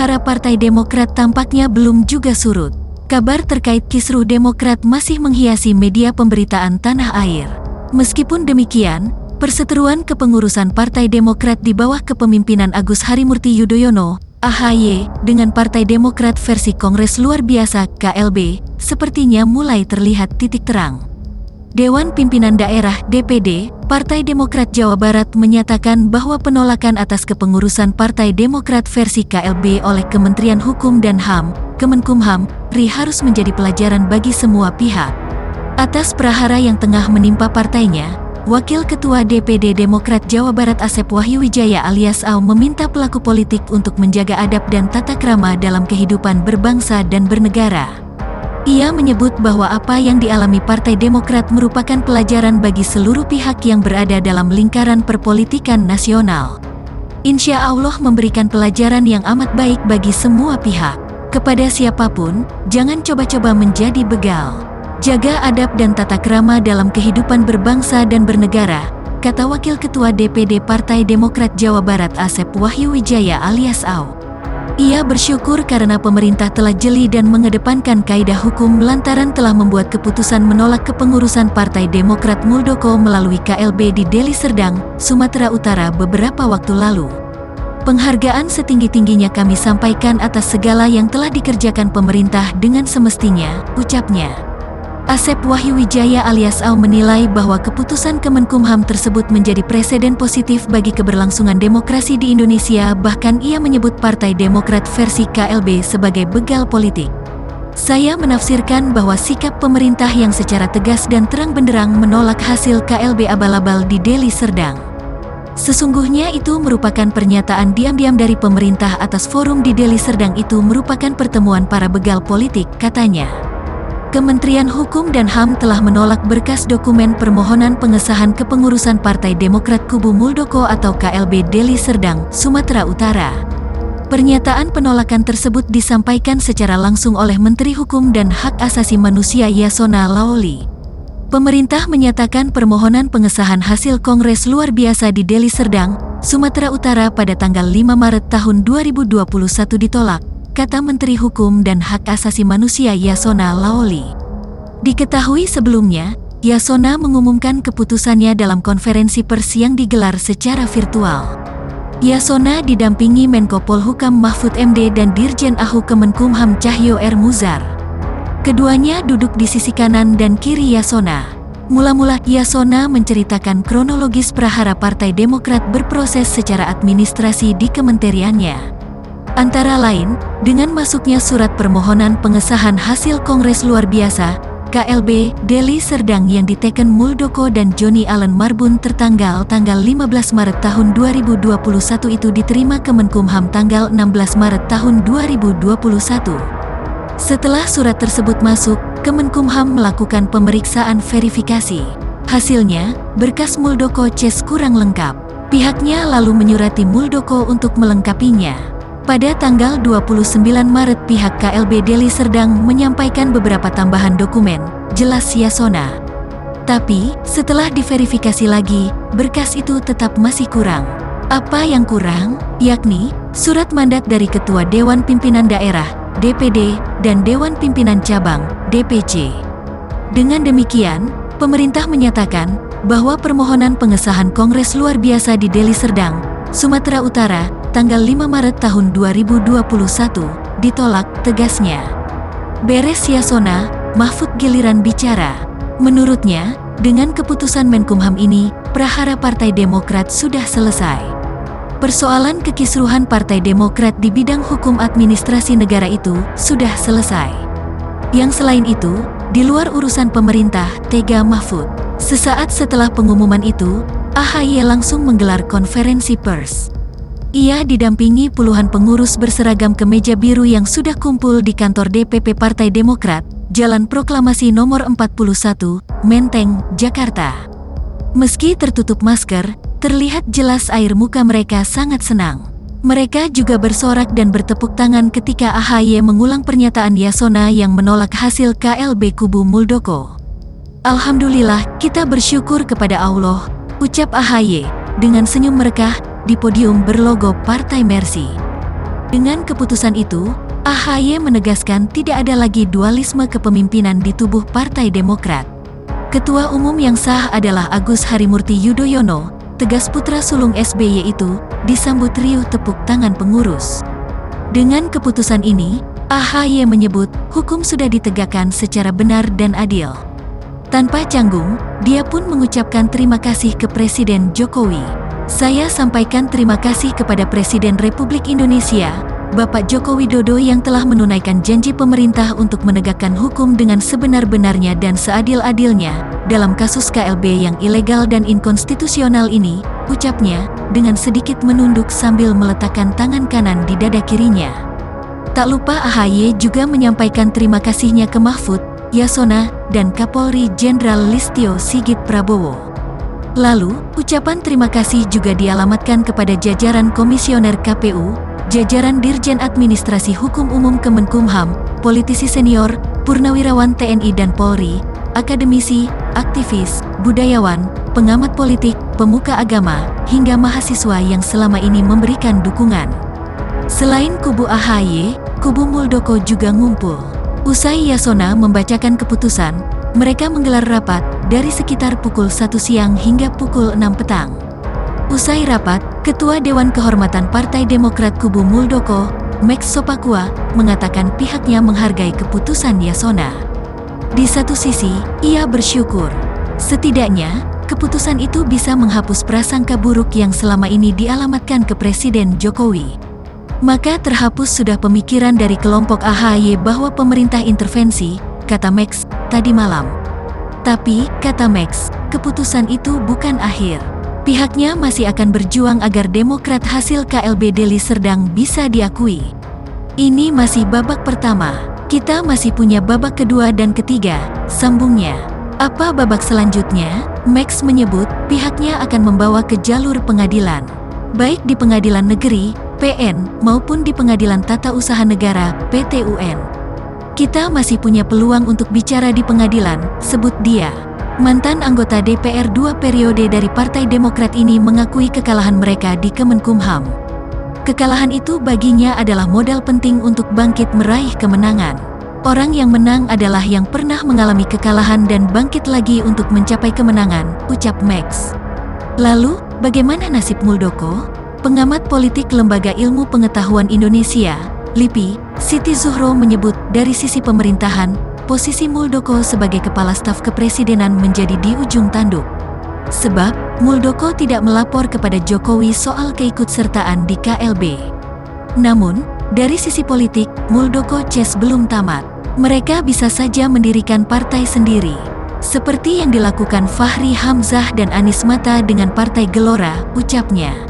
prahara Partai Demokrat tampaknya belum juga surut. Kabar terkait kisruh Demokrat masih menghiasi media pemberitaan tanah air. Meskipun demikian, perseteruan kepengurusan Partai Demokrat di bawah kepemimpinan Agus Harimurti Yudhoyono, AHY, dengan Partai Demokrat versi Kongres Luar Biasa (KLB), sepertinya mulai terlihat titik terang. Dewan Pimpinan Daerah (DPD) Partai Demokrat Jawa Barat menyatakan bahwa penolakan atas kepengurusan Partai Demokrat versi KLB oleh Kementerian Hukum dan HAM, Kemenkumham, RI harus menjadi pelajaran bagi semua pihak. Atas prahara yang tengah menimpa partainya, Wakil Ketua DPD Demokrat Jawa Barat Asep Wahyuwijaya alias AU meminta pelaku politik untuk menjaga adab dan tata krama dalam kehidupan berbangsa dan bernegara. Ia menyebut bahwa apa yang dialami Partai Demokrat merupakan pelajaran bagi seluruh pihak yang berada dalam lingkaran perpolitikan nasional. Insya Allah memberikan pelajaran yang amat baik bagi semua pihak. Kepada siapapun, jangan coba-coba menjadi begal. Jaga adab dan tata krama dalam kehidupan berbangsa dan bernegara, kata Wakil Ketua DPD Partai Demokrat Jawa Barat Asep Wahyuwijaya alias AU. Ia bersyukur karena pemerintah telah jeli dan mengedepankan kaidah hukum lantaran telah membuat keputusan menolak kepengurusan Partai Demokrat Muldoko melalui KLB di Deli Serdang, Sumatera Utara beberapa waktu lalu. Penghargaan setinggi-tingginya kami sampaikan atas segala yang telah dikerjakan pemerintah dengan semestinya, ucapnya. Asep Wahyuwijaya alias AU menilai bahwa keputusan Kemenkumham tersebut menjadi preseden positif bagi keberlangsungan demokrasi di Indonesia, bahkan ia menyebut Partai Demokrat versi KLB sebagai begal politik. Saya menafsirkan bahwa sikap pemerintah yang secara tegas dan terang benderang menolak hasil KLB abal-abal di Deli Serdang. Sesungguhnya itu merupakan pernyataan diam-diam dari pemerintah atas forum di Deli Serdang itu merupakan pertemuan para begal politik, katanya. Kementerian Hukum dan HAM telah menolak berkas dokumen permohonan pengesahan kepengurusan Partai Demokrat Kubu Muldoko atau KLB Deli Serdang, Sumatera Utara. Pernyataan penolakan tersebut disampaikan secara langsung oleh Menteri Hukum dan Hak Asasi Manusia Yasona Laoly. Pemerintah menyatakan permohonan pengesahan hasil Kongres Luar Biasa di Deli Serdang, Sumatera Utara pada tanggal 5 Maret tahun 2021 ditolak, kata Menteri Hukum dan Hak Asasi Manusia Yasona Laoly. Diketahui sebelumnya, Yasona mengumumkan keputusannya dalam konferensi pers yang digelar secara virtual. Yasona didampingi Menko Polhukam Mahfud MD dan Dirjen AHU Kemenkumham Cahyo R. Muzar. Keduanya duduk di sisi kanan dan kiri Yasona. Mula-mula Yasona menceritakan kronologis prahara Partai Demokrat berproses secara administrasi di kementeriannya. Antara lain, dengan masuknya surat permohonan pengesahan hasil Kongres Luar Biasa, KLB, Deli Serdang yang diteken Muldoko dan Joni Allen Marbun tanggal 15 Maret tahun 2021 itu diterima Kemenkumham tanggal 16 Maret tahun 2021. Setelah surat tersebut masuk, Kemenkumham melakukan pemeriksaan verifikasi. Hasilnya, berkas Muldoko C kurang lengkap. Pihaknya lalu menyurati Muldoko untuk melengkapinya. Pada tanggal 29 Maret pihak KLB Deli Serdang menyampaikan beberapa tambahan dokumen, jelas Yasona. Tapi, setelah diverifikasi lagi, berkas itu tetap masih kurang. Apa yang kurang? Yakni, surat mandat dari Ketua Dewan Pimpinan Daerah, DPD, dan Dewan Pimpinan Cabang, DPC. Dengan demikian, pemerintah menyatakan bahwa permohonan pengesahan Kongres Luar Biasa di Deli Serdang, Sumatera Utara, tanggal 5 Maret tahun 2021, ditolak, tegasnya. Beres Yasona, Mahfud giliran bicara. Menurutnya, dengan keputusan Menkumham ini, prahara Partai Demokrat sudah selesai. Persoalan kekisruhan Partai Demokrat di bidang hukum administrasi negara itu sudah selesai. Yang selain itu, di luar urusan pemerintah, tega Mahfud. Sesaat setelah pengumuman itu, AHY langsung menggelar konferensi pers. Ia didampingi puluhan pengurus berseragam kemeja biru yang sudah kumpul di kantor DPP Partai Demokrat, Jalan Proklamasi Nomor 41, Menteng, Jakarta. Meski tertutup masker, terlihat jelas air muka mereka sangat senang. Mereka juga bersorak dan bertepuk tangan ketika AHY mengulang pernyataan Yasona yang menolak hasil KLB Kubu Muldoko. Alhamdulillah, kita bersyukur kepada Allah, ucap AHY, dengan senyum merekah, di podium berlogo Partai Mercy. Dengan keputusan itu, AHY menegaskan tidak ada lagi dualisme kepemimpinan di tubuh Partai Demokrat. Ketua Umum yang sah adalah Agus Harimurti Yudhoyono, tegas putra sulung SBY itu, disambut riuh tepuk tangan pengurus. Dengan keputusan ini, AHY menyebut hukum sudah ditegakkan secara benar dan adil. Tanpa canggung, dia pun mengucapkan terima kasih ke Presiden Jokowi. Saya sampaikan terima kasih kepada Presiden Republik Indonesia, Bapak Joko Widodo yang telah menunaikan janji pemerintah untuk menegakkan hukum dengan sebenar-benarnya dan seadil-adilnya dalam kasus KLB yang ilegal dan inkonstitusional ini, ucapnya, dengan sedikit menunduk sambil meletakkan tangan kanan di dada kirinya. Tak lupa AHY juga menyampaikan terima kasihnya ke Mahfud, Yasona, dan Kapolri Jenderal Listio Sigit Prabowo. Lalu, ucapan terima kasih juga dialamatkan kepada jajaran Komisioner KPU, jajaran Dirjen Administrasi Hukum Umum Kemenkumham, politisi senior, purnawirawan TNI dan Polri, akademisi, aktivis, budayawan, pengamat politik, pemuka agama, hingga mahasiswa yang selama ini memberikan dukungan. Selain kubu AHY, kubu Muldoko juga ngumpul. Usai Yasona membacakan keputusan, mereka menggelar rapat dari sekitar pukul 1 siang hingga pukul 6 petang. Usai rapat, Ketua Dewan Kehormatan Partai Demokrat kubu Muldoko, Max Sopakua, mengatakan pihaknya menghargai keputusan Yasona. Di satu sisi, ia bersyukur. Setidaknya, keputusan itu bisa menghapus prasangka buruk yang selama ini dialamatkan ke Presiden Jokowi. Maka terhapus sudah pemikiran dari kelompok AHY bahwa pemerintah intervensi, kata Max, tadi malam. Tapi, kata Max, keputusan itu bukan akhir. Pihaknya masih akan berjuang agar Demokrat hasil KLB Deli Serdang bisa diakui. Ini masih babak pertama. Kita masih punya babak kedua dan ketiga, sambungnya. Apa babak selanjutnya? Max menyebut pihaknya akan membawa ke jalur pengadilan. Baik di Pengadilan Negeri, PN, maupun di Pengadilan Tata Usaha Negara, PT-UN. Kita masih punya peluang untuk bicara di pengadilan, sebut dia. Mantan anggota DPR 2 periode dari Partai Demokrat ini mengakui kekalahan mereka di Kemenkumham. Kekalahan itu baginya adalah modal penting untuk bangkit meraih kemenangan. Orang yang menang adalah yang pernah mengalami kekalahan dan bangkit lagi untuk mencapai kemenangan, ucap Max. Lalu, bagaimana nasib Muldoko? Pengamat politik Lembaga Ilmu Pengetahuan Indonesia, LIPI, Siti Zuhro menyebut dari sisi pemerintahan, posisi Muldoko sebagai kepala staf kepresidenan menjadi di ujung tanduk. Sebab, Muldoko tidak melapor kepada Jokowi soal keikutsertaan di KLB. Namun, dari sisi politik, Muldoko ces belum tamat. Mereka bisa saja mendirikan partai sendiri. Seperti yang dilakukan Fahri Hamzah dan Anies Mata dengan Partai Gelora, ucapnya.